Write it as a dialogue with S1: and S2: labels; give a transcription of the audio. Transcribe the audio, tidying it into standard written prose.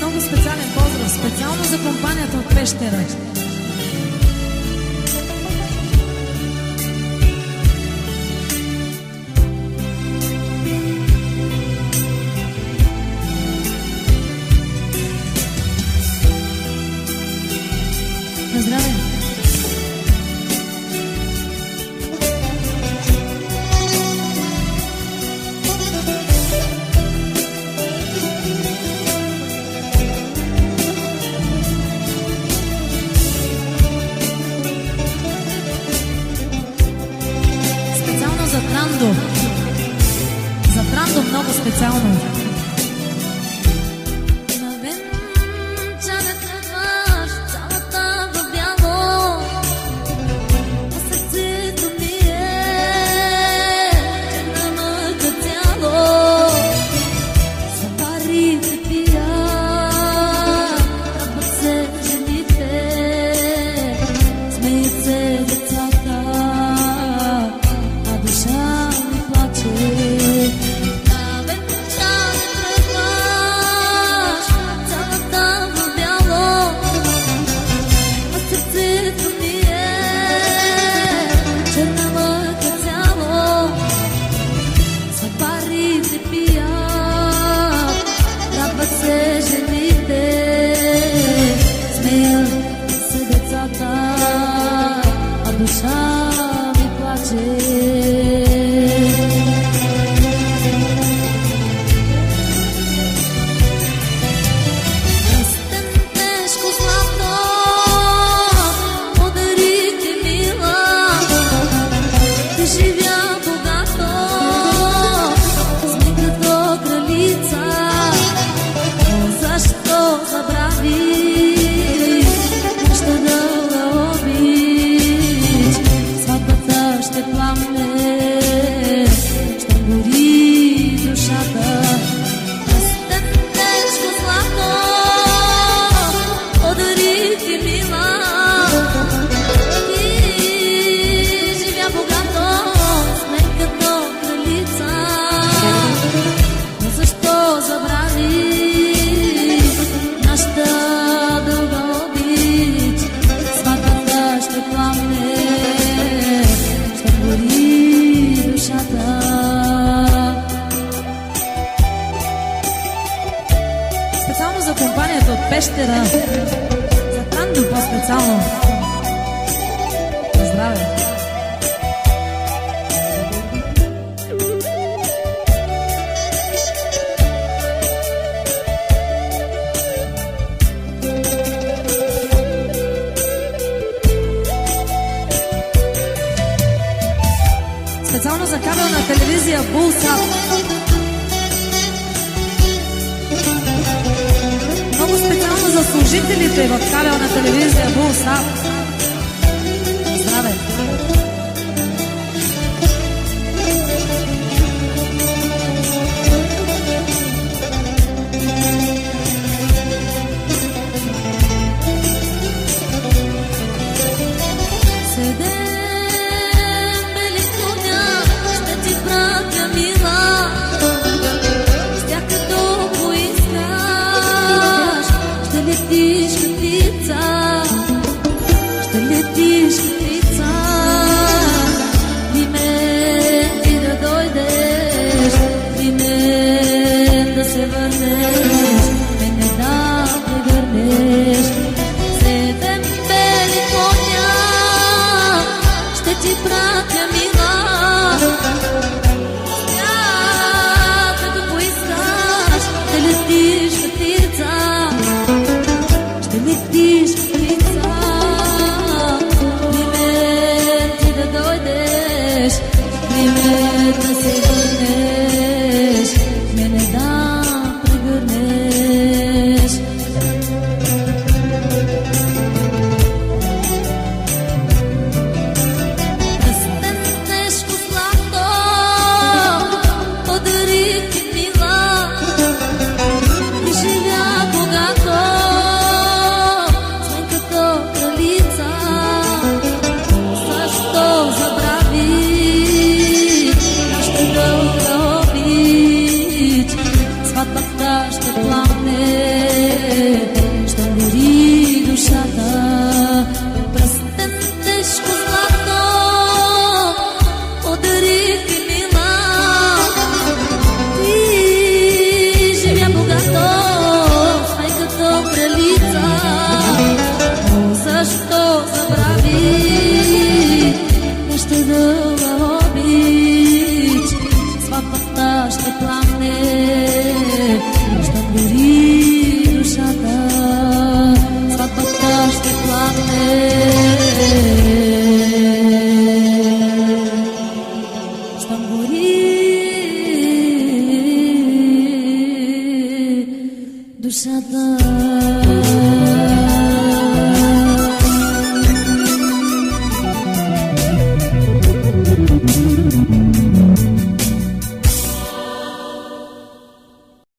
S1: много специален поздрав, специално за компанията от Пещера. Здравей! Специално за Трандо. За Трандо много специално. Специално за компанията от Пещера, за Трандо по-специално. Здраве! Специално за кабелна телевизия Булсап. Много специално за служителите в кабелна телевизия Булсап. Здраве! сватбата ще пламне, ще гори душата. Пръстен тежко злато подарих ти, мила. Ти живя богато с майката кралица, но защо забрави ще дълга обич? Сватбата ще пламне, ще гори душата. Сватбата ще пламне, ще гори душата.